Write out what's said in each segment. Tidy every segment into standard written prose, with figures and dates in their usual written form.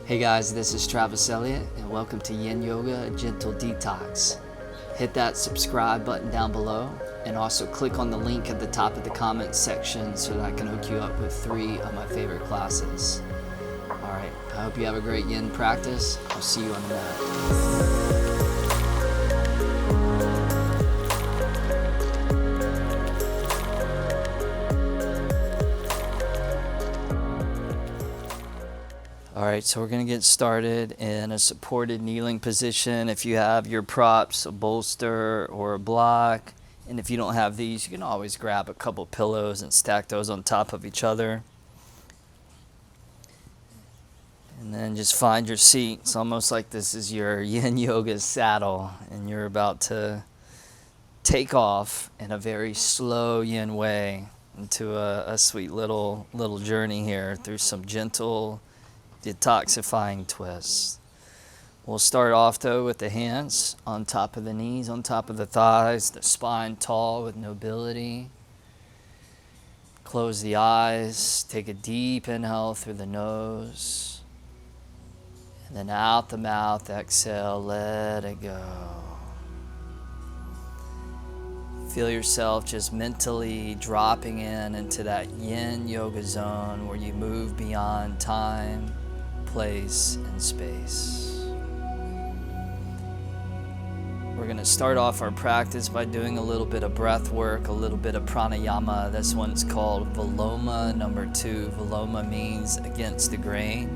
Hey guys, this is Eliot, and welcome to Yin Yoga, a gentle detox. Hit that subscribe button down below, and also click on the link at the top of the comments section so that I can hook you up with 3 of my favorite classes. Alright, I hope you have a great Yin practice. I'll see you on the mat. Alright, so we're going to get started in a supported kneeling position. If you have your props, a bolster or a block, and if you don't have these, you can always grab a couple pillows and stack those on top of each other. And then just find your seat. It's almost like this is your Yin Yoga saddle, and you're about to take off in a very slow Yin way into a sweet little journey here through some gentle detoxifying twists. We'll start off though with the hands on top of the knees, on top of the thighs, the spine tall with nobility. Close the eyes, take a deep inhale through the nose, and then out the mouth, exhale, let it go. Feel yourself just mentally dropping into that Yin Yoga zone where you move beyond time, place, and space. We're going to start off our practice by doing a little bit of breath work, a little bit of pranayama. This one's called Veloma number 2. Veloma means against the grain.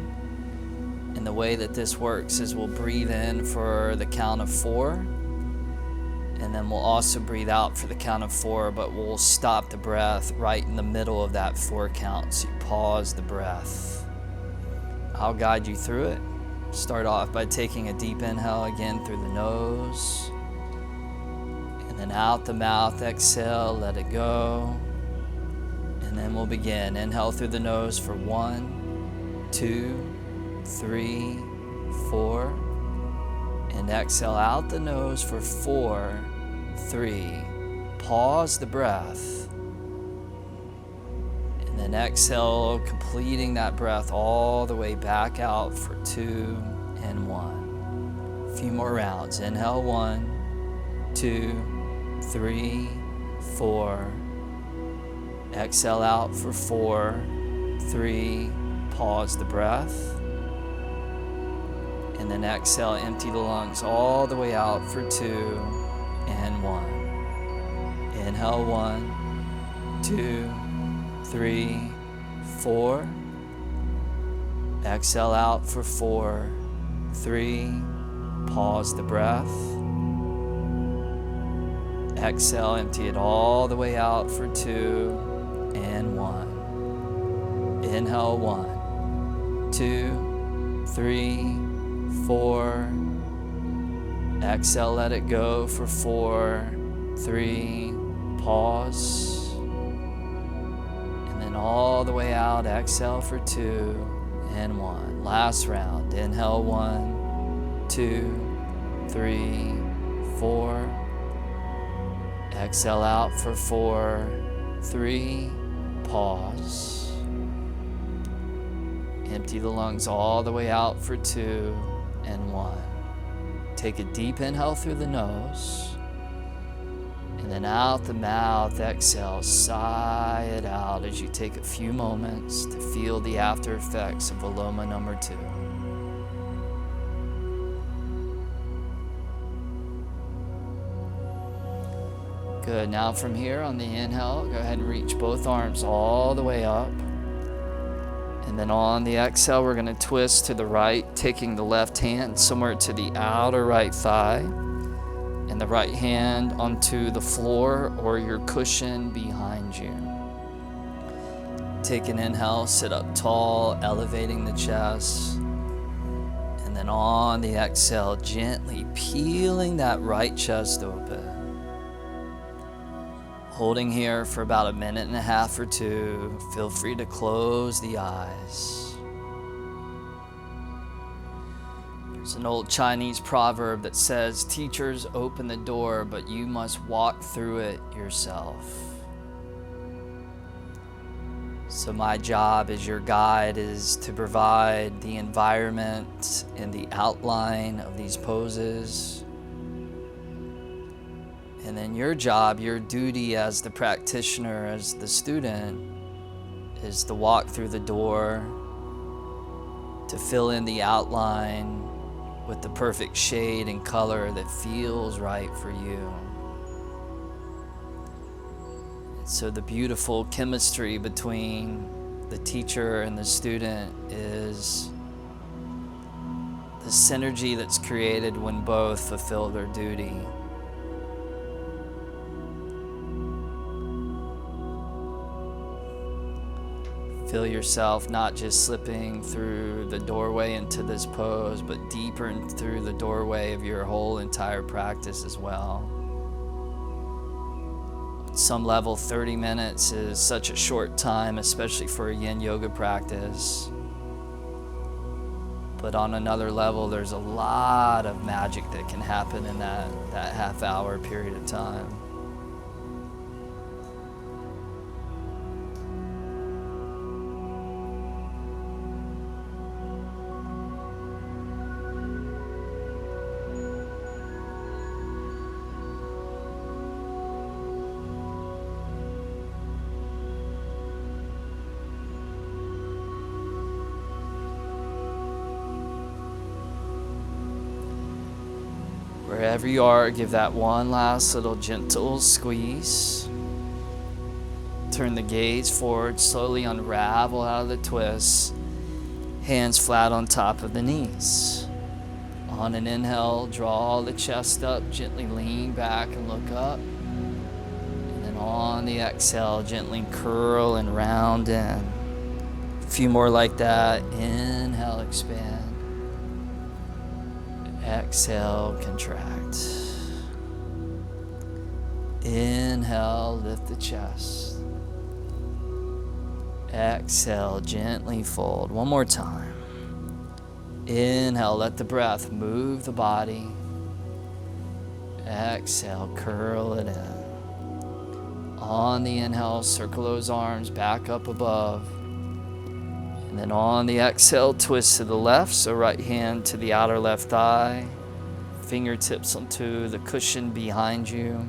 And the way that this works is we'll breathe in for the count of 4. And then we'll also breathe out for the count of 4, but we'll stop the breath right in the middle of that 4 count. So you pause the breath. I'll guide you through it. Start off by taking a deep inhale again through the nose. And then out the mouth, exhale, let it go. And then we'll begin. Inhale through the nose for 1, 2, 3, 4. And exhale out the nose for 4, 3. Pause the breath. And then exhale, completing that breath all the way back out for 2 and 1. A few more rounds. Inhale 1, 2, 3, 4. Exhale out for 4, 3. Pause the breath. And then exhale, empty the lungs all the way out for 2 and 1. Inhale 1, 2, 3, 4. Exhale out for 4, 3. Pause the breath. Exhale, empty it all the way out for 2 and 1. Inhale 1, 2, 3, 4. Exhale, let it go for 4, 3. Pause. And then all the way out, exhale for 2 and 1. Last round. Inhale 1, 2, 3, 4. Exhale out for 4, 3. Pause. Empty the lungs all the way out for 2 and 1. Take a deep inhale through the nose. And then out the mouth, exhale, sigh it out as you take a few moments to feel the after effects of Veloma number 2. Good. Now from here on the inhale, go ahead and reach both arms all the way up. And then on the exhale, we're going to twist to the right, taking the left hand somewhere to the outer right thigh, and the right hand onto the floor or your cushion behind you. Take an inhale, sit up tall, elevating the chest. And then on the exhale, gently peeling that right chest open. Holding here for about 1.5 minutes or 2. Feel free to close the eyes. There's an old Chinese proverb that says, teachers open the door, but you must walk through it yourself. So my job as your guide is to provide the environment and the outline of these poses. And then your job, your duty as the practitioner, as the student, is to walk through the door, to fill in the outline with the perfect shade and color that feels right for you. So the beautiful chemistry between the teacher and the student is the synergy that's created when both fulfill their duty. Feel yourself not just slipping through the doorway into this pose, but deeper through the doorway of your whole entire practice as well. At some level, 30 minutes is such a short time, especially for a yin yoga practice. But on another level, there's a lot of magic that can happen in that half-hour period of time. Wherever you are, give that one last little gentle squeeze. Turn the gaze forward, slowly unravel out of the twist. Hands flat on top of the knees. On an inhale, draw the chest up, gently lean back and look up. And then on the exhale, gently curl and round in. A few more like that. Inhale, expand. Exhale, contract. Inhale, lift the chest. Exhale, gently fold. One more time. Inhale, let the breath move the body. Exhale, curl it in. On the inhale, circle those arms back up above. And then on the exhale, twist to the left, so right hand to the outer left thigh, fingertips onto the cushion behind you.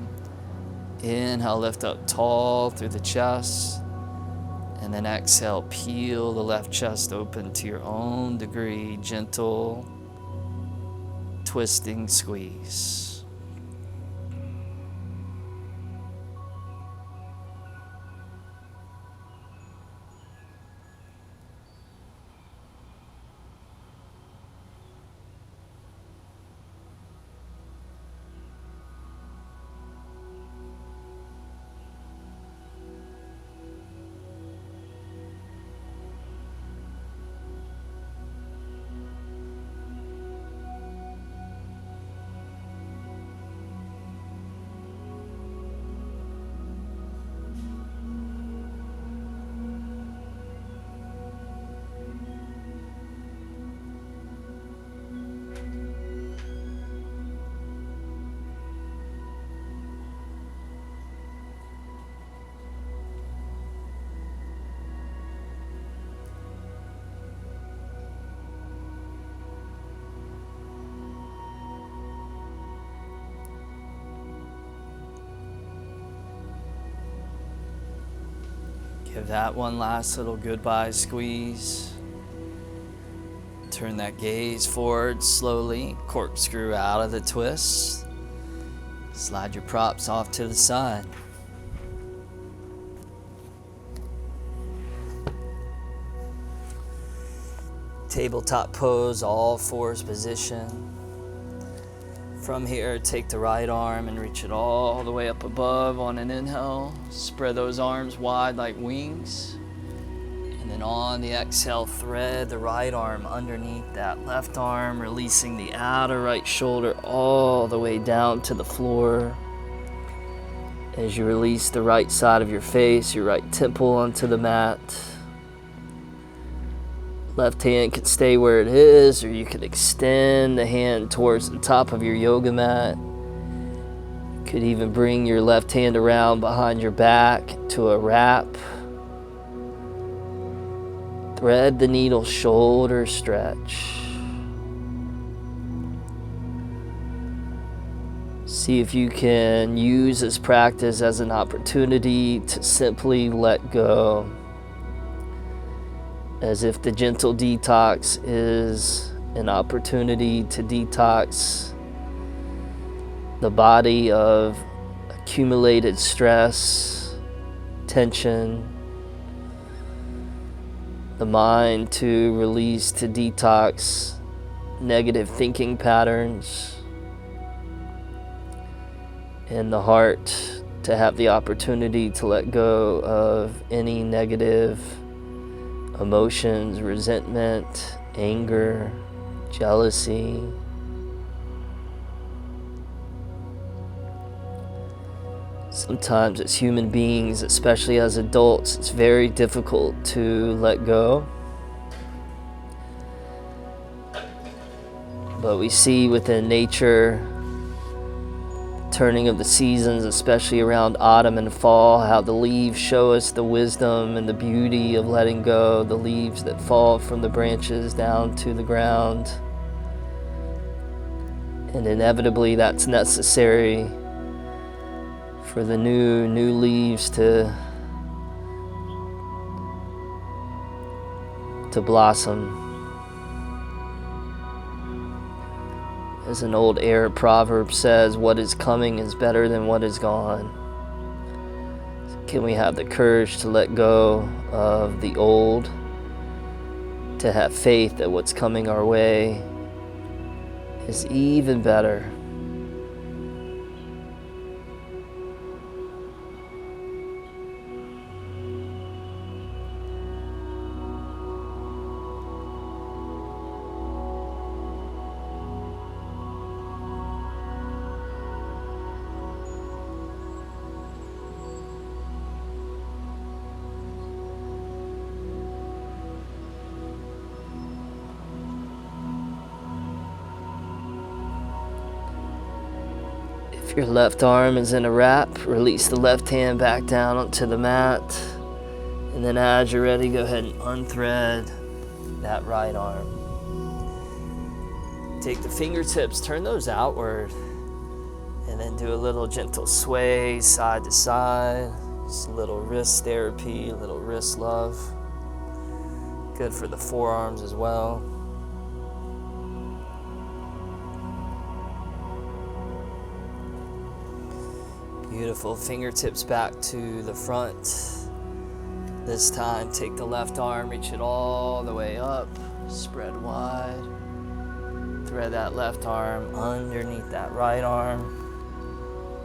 Inhale, lift up tall through the chest. And then exhale, peel the left chest open to your own degree, gentle, twisting squeeze. Give that one last little goodbye squeeze. Turn that gaze forward slowly, corkscrew out of the twist. Slide your props off to the side. Tabletop pose, all fours position. From here, take the right arm and reach it all the way up above on an inhale. Spread those arms wide like wings. And then on the exhale, thread the right arm underneath that left arm, releasing the outer right shoulder all the way down to the floor. As you release the right side of your face, your right temple onto the mat. Left hand can stay where it is, or you can extend the hand towards the top of your yoga mat. You could even bring your left hand around behind your back to a wrap. Thread the needle, shoulder stretch. See if you can use this practice as an opportunity to simply let go. As if the gentle detox is an opportunity to detox the body of accumulated stress, tension, the mind to release, to detox negative thinking patterns, and the heart to have the opportunity to let go of any negative emotions, resentment, anger, jealousy. Sometimes as human beings, especially as adults, it's very difficult to let go. But we see within nature, turning of the seasons, especially around autumn and fall, how the leaves show us the wisdom and the beauty of letting go, the leaves that fall from the branches down to the ground. And inevitably that's necessary for the new leaves to blossom. As an old Arab proverb says, what is coming is better than what is gone. Can we have the courage to let go of the old, to have faith that what's coming our way is even better? If your left arm is in a wrap, release the left hand back down onto the mat. And then as you're ready, go ahead and unthread that right arm. Take the fingertips, turn those outward, and then do a little gentle sway side to side. Just a little wrist therapy, a little wrist love. Good for the forearms as well. Beautiful. Fingertips back to the front. This time, take the left arm, reach it all the way up, spread wide. Thread that left arm underneath that right arm.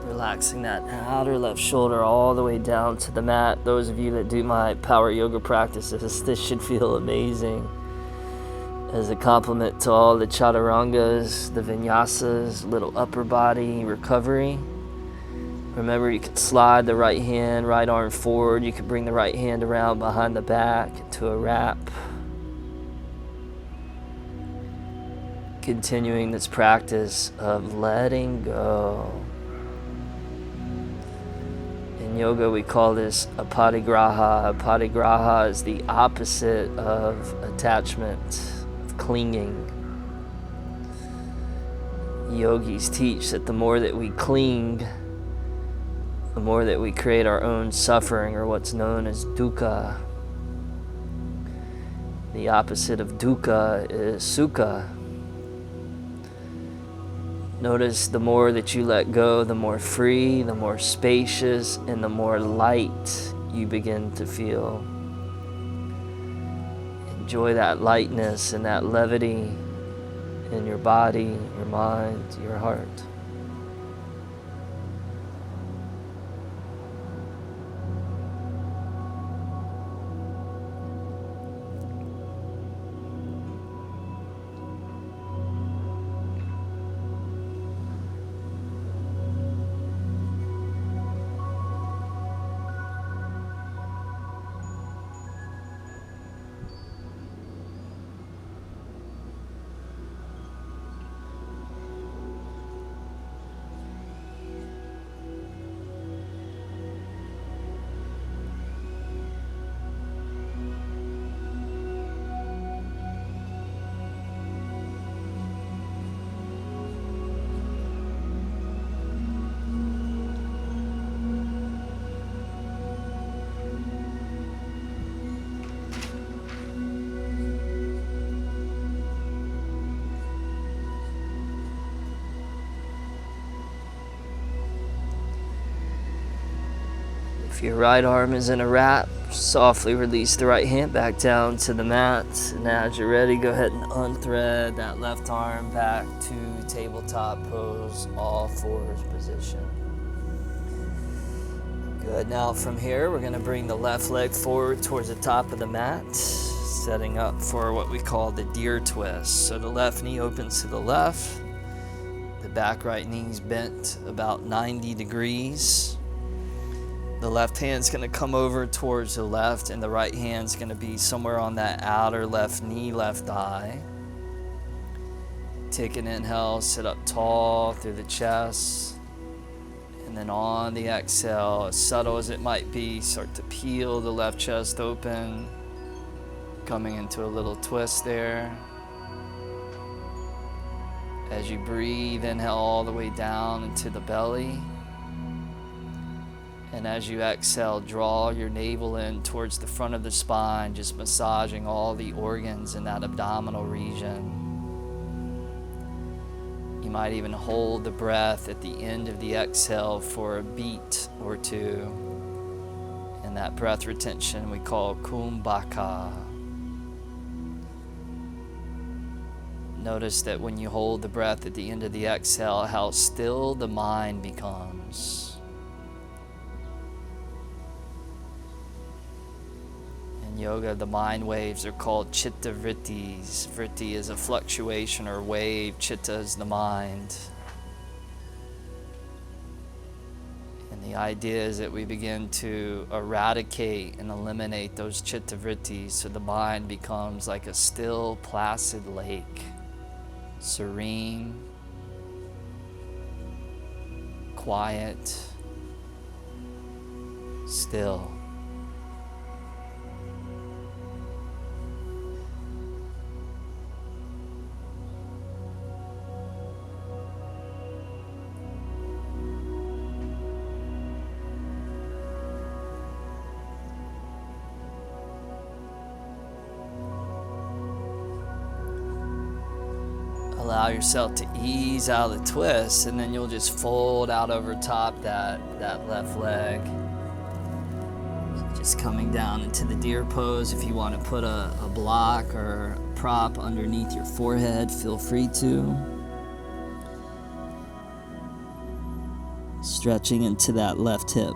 Relaxing that outer left shoulder all the way down to the mat. Those of you that do my power yoga practices, this should feel amazing. As a complement to all the chaturangas, the vinyasas, little upper body recovery. Remember, you can slide the right hand, right arm forward. You can bring the right hand around behind the back to a wrap. Continuing this practice of letting go. In yoga, we call this aparigraha. Aparigraha is the opposite of attachment, of clinging. Yogis teach that the more that we cling, the more that we create our own suffering, or what's known as dukkha. The opposite of dukkha is sukha. Notice the more that you let go, the more free, the more spacious, and the more light you begin to feel. Enjoy that lightness and that levity in your body, your mind, your heart. If your right arm is in a wrap, softly release the right hand back down to the mat. And as you're ready, go ahead and unthread that left arm back to tabletop pose, all fours position. Good. Now from here, we're going to bring the left leg forward towards the top of the mat, setting up for what we call the deer twist. So the left knee opens to the left. The back right knee is bent about 90 degrees. The left hand's going to come over towards the left, and the right hand's going to be somewhere on that outer left knee, left thigh. Take an inhale, sit up tall through the chest. And then on the exhale, as subtle as it might be, start to peel the left chest open, coming into a little twist there. As you breathe, inhale all the way down into the belly. And as you exhale, draw your navel in towards the front of the spine, just massaging all the organs in that abdominal region. You might even hold the breath at the end of the exhale for a beat or two. And that breath retention we call kumbhaka. Notice that when you hold the breath at the end of the exhale, how still the mind becomes. Yoga, the mind waves are called chitta vrittis. Vritti is a fluctuation or wave. Chitta is the mind. And the idea is that we begin to eradicate and eliminate those chitta vrittis so the mind becomes like a still, placid lake. Serene, quiet, still. Allow yourself to ease out of the twist, and then you'll just fold out over top that left leg. Just coming down into the deer pose. If you want to put a block or a prop underneath your forehead, feel free to. Stretching into that left hip.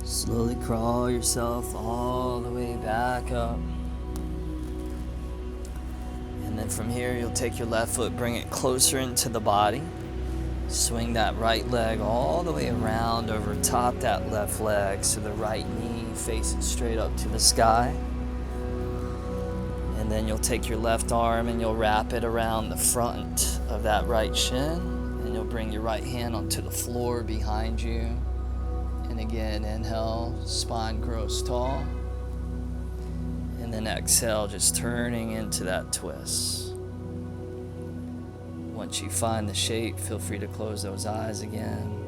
Slowly crawl yourself all the way back up. And then from here, you'll take your left foot, bring it closer into the body. Swing that right leg all the way around over top that left leg so the right knee faces straight up to the sky. And then you'll take your left arm and you'll wrap it around the front of that right shin. And you'll bring your right hand onto the floor behind you. And again, inhale, spine grows tall. And then exhale, just turning into that twist. Once you find the shape, feel free to close those eyes again.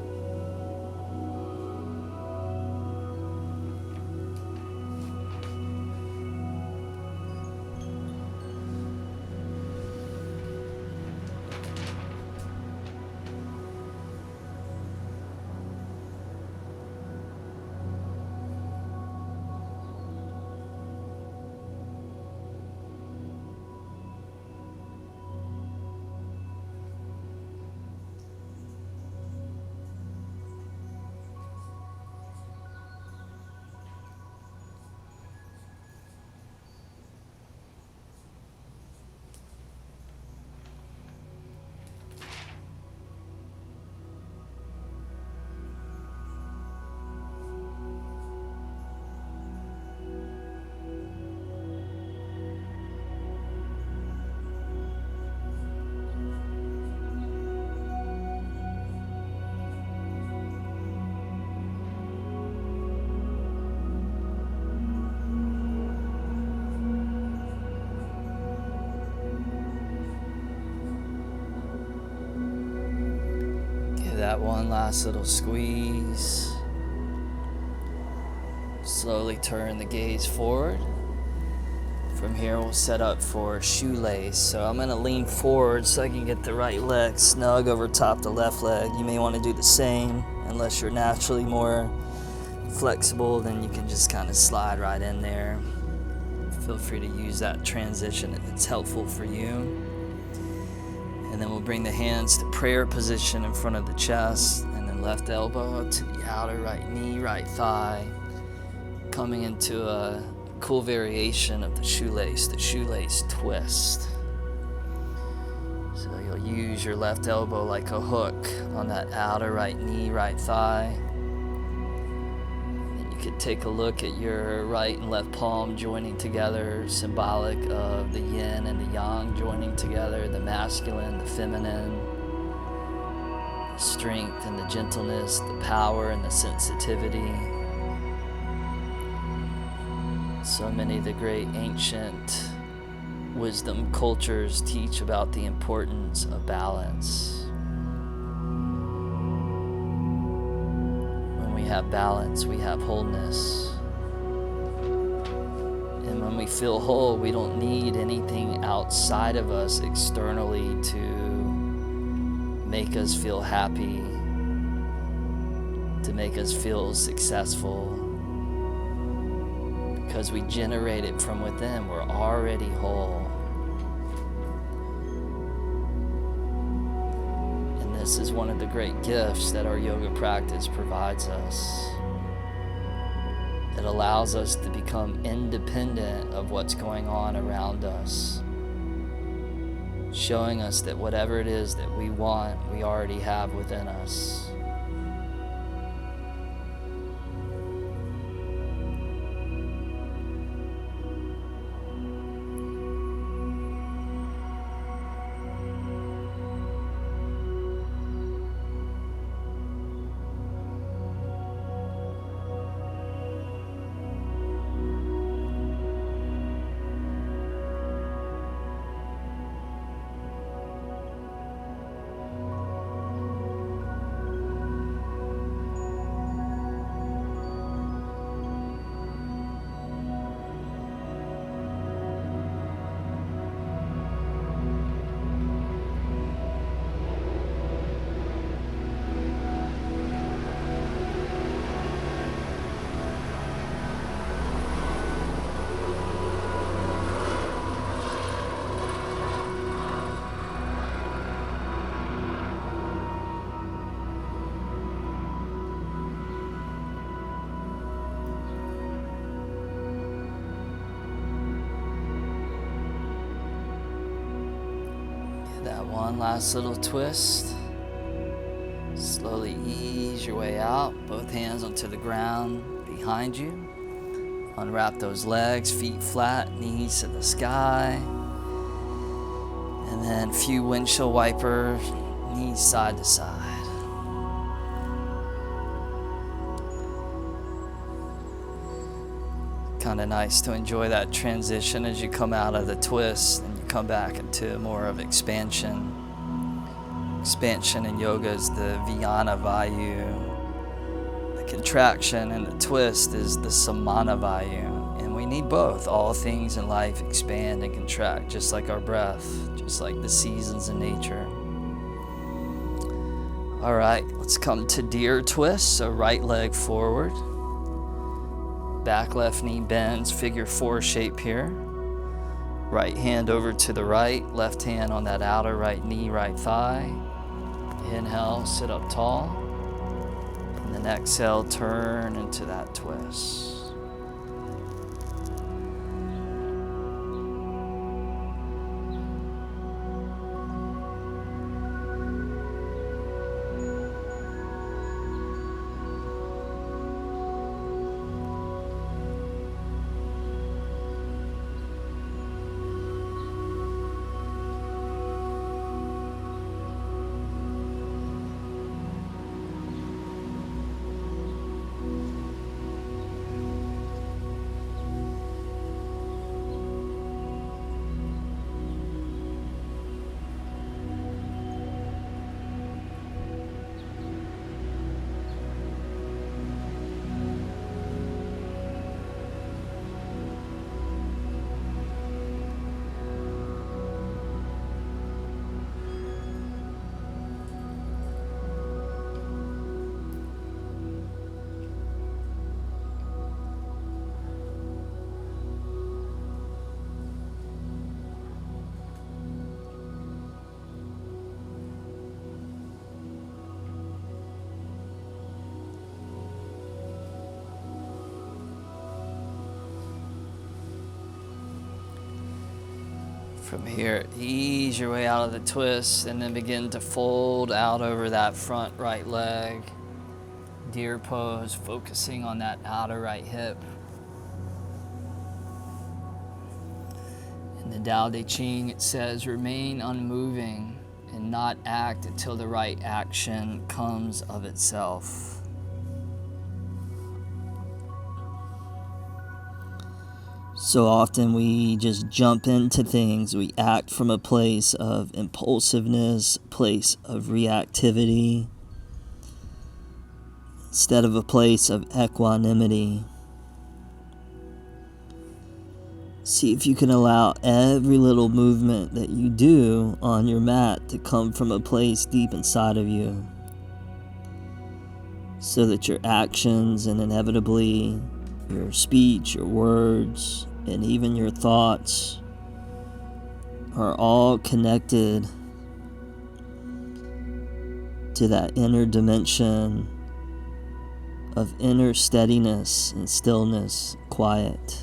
That one last little squeeze. Slowly turn the gaze forward. From here we'll set up for shoelace. So I'm going to lean forward so I can get the right leg snug over top the left leg. You may want to do the same unless you're naturally more flexible, then you can just kind of slide right in there. Feel free to use that transition if it's helpful for you. And then we'll bring the hands to prayer position in front of the chest, and then left elbow to the outer right knee, right thigh, coming into a cool variation of the shoelace twist. So you'll use your left elbow like a hook on that outer right knee, right thigh. And you could take a look at your right and left palm joining together, symbolic of the yin and the yang joining together, the masculine, the feminine, the strength and the gentleness, the power and the sensitivity. So many of the great ancient wisdom cultures teach about the importance of balance. When we have balance, we have wholeness. And when we feel whole, we don't need anything outside of us externally to make us feel happy, to make us feel successful. Because we generate it from within, we're already whole. And this is one of the great gifts that our yoga practice provides us. It allows us to become independent of what's going on around us, showing us that whatever it is that we want, we already have within us. That one last little twist. Slowly ease your way out, both hands onto the ground behind you. Unwrap those legs, feet flat, knees to the sky. And then a few windshield wiper, knees side to side. Kind of nice to enjoy that transition as you come out of the twist and you come back into more of expansion. Expansion in yoga is the Vijnana Vayu. The contraction and the twist is the Samana Vayu. And we need both. All things in life expand and contract, just like our breath, just like the seasons in nature. All right, let's come to deer twist. So right leg forward. Back left knee bends, figure 4 shape here. Right hand over to the right, left hand on that outer right knee, right thigh. Inhale, sit up tall. And then exhale, turn into that twist. From here, ease your way out of the twist and then begin to fold out over that front right leg. Deer pose, focusing on that outer right hip. In the Tao Te Ching, it says, remain unmoving and not act until the right action comes of itself. So often we just jump into things. We act from a place of impulsiveness, place of reactivity, instead of a place of equanimity. See if you can allow every little movement that you do on your mat to come from a place deep inside of you, so that your actions and inevitably your speech, your words, and even your thoughts are all connected to that inner dimension of inner steadiness and stillness, quiet.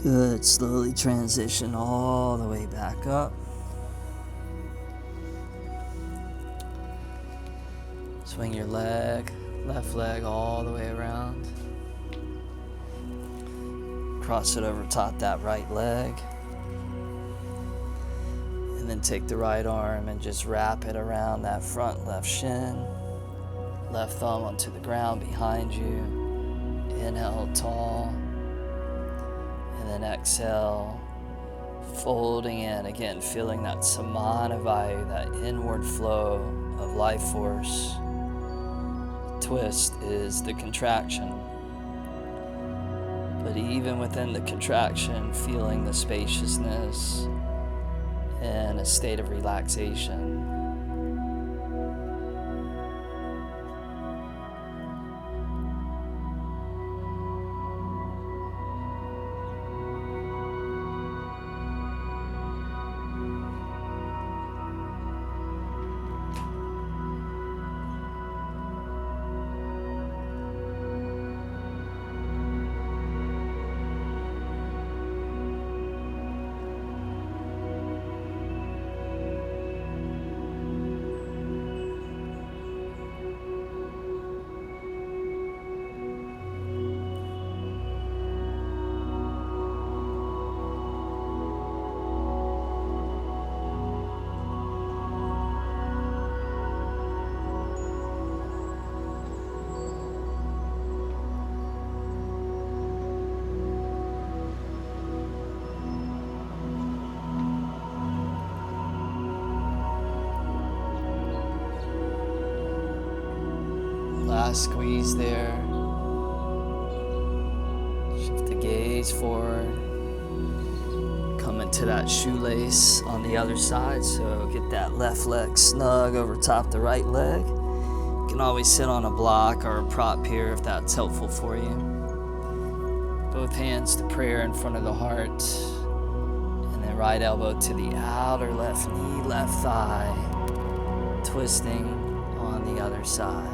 Good. Slowly transition all the way back up. Swing your leg, left leg all the way around. Cross it over top that right leg. And then take the right arm and just wrap it around that front left shin. Left thumb onto the ground behind you. Inhale tall. And then exhale, folding in. Again, feeling that samana vayu, that inward flow of life force. Twist is the contraction, but even within the contraction, feeling the spaciousness and a state of relaxation. Last squeeze there. Shift the gaze forward. Come into that shoelace on the other side. So get that left leg snug over top the right leg. You can always sit on a block or a prop here if that's helpful for you. Both hands to prayer in front of the heart. And then right elbow to the outer left knee, left thigh. Twisting on the other side.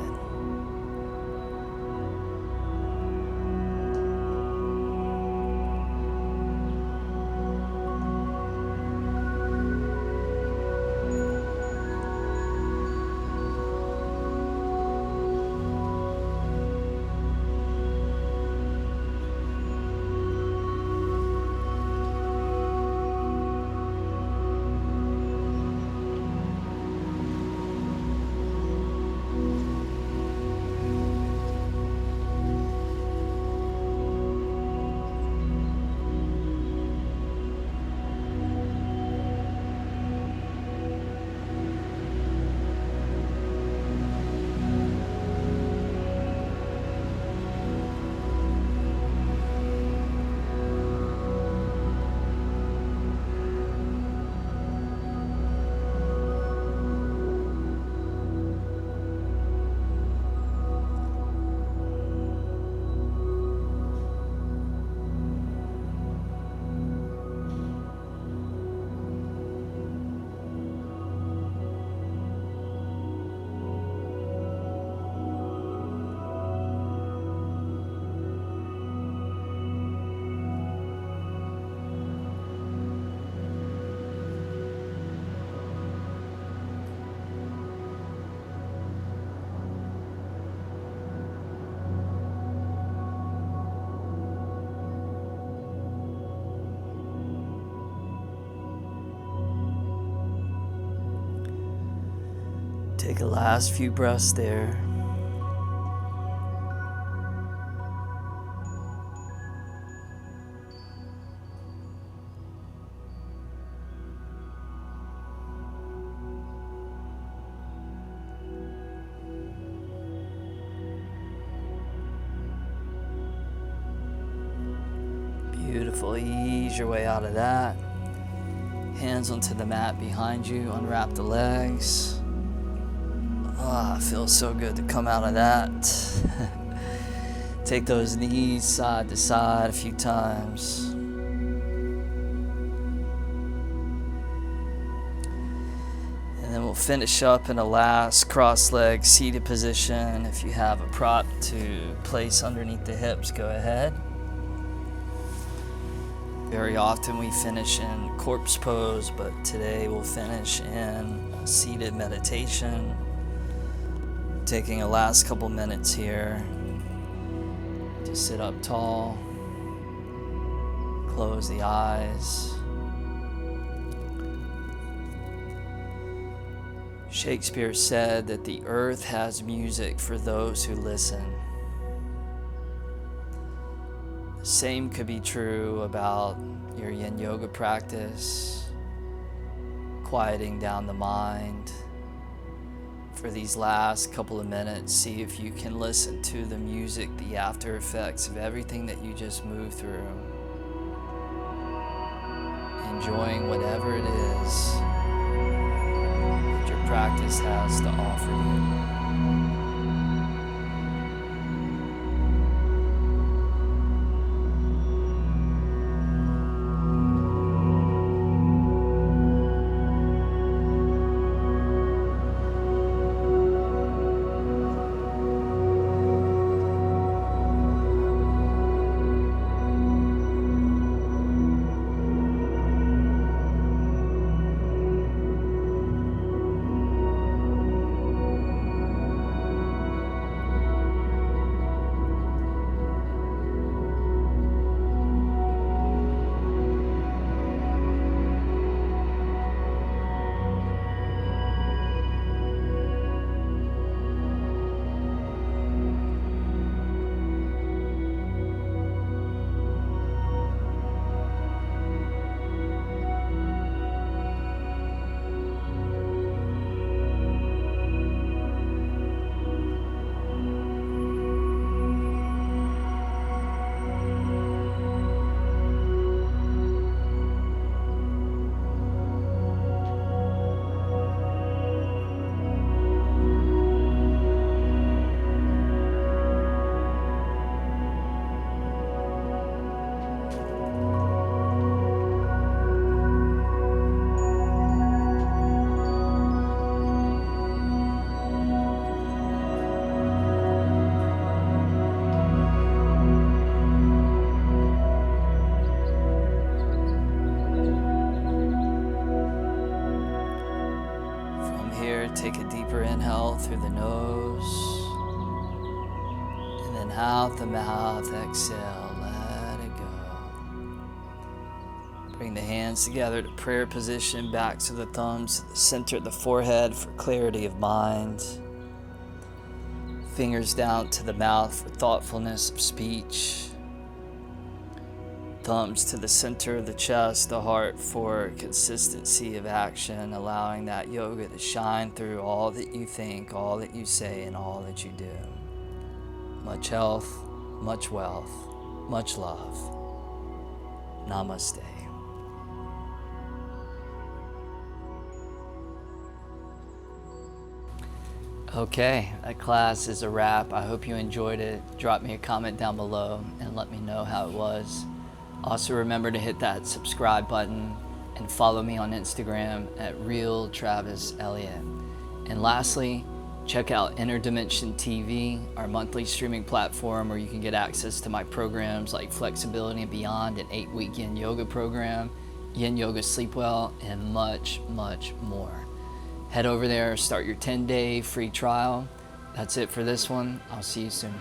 Take a last few breaths there. Beautiful. Ease your way out of that. Hands onto the mat behind you. Unwrap the legs. Ah, it feels so good to come out of that. Take those knees side to side a few times. And then we'll finish up in a last cross-legged seated position. If you have a prop to place underneath the hips, go ahead. Very often we finish in corpse pose, but today we'll finish in a seated meditation. Taking a last couple minutes here to sit up tall, close the eyes. Shakespeare said that the earth has music for those who listen. The same could be true about your yin yoga practice, quieting down the mind. For these last couple of minutes, see if you can listen to the music, the after effects of everything that you just moved through. Enjoying whatever it is that your practice has to offer you. Take a deeper inhale through the nose, and then out the mouth, exhale, let it go. Bring the hands together to prayer position, backs of the thumbs to the center of the forehead for clarity of mind. Fingers down to the mouth for thoughtfulness of speech. Thumbs to the center of the chest, the heart for consistency of action, allowing that yoga to shine through all that you think, all that you say, and all that you do. Much health, much wealth, much love. Namaste. Okay, that class is a wrap. I hope you enjoyed it. Drop me a comment down below and let me know how it was. Also remember to hit that subscribe button and follow me on Instagram at @RealTravisEliot. And lastly, check out Interdimension TV, our monthly streaming platform where you can get access to my programs like Flexibility and Beyond, an 8-week yin yoga program, yin yoga sleep well, and much, much more. Head over there, start your 10-day free trial. That's it for this one. I'll see you soon.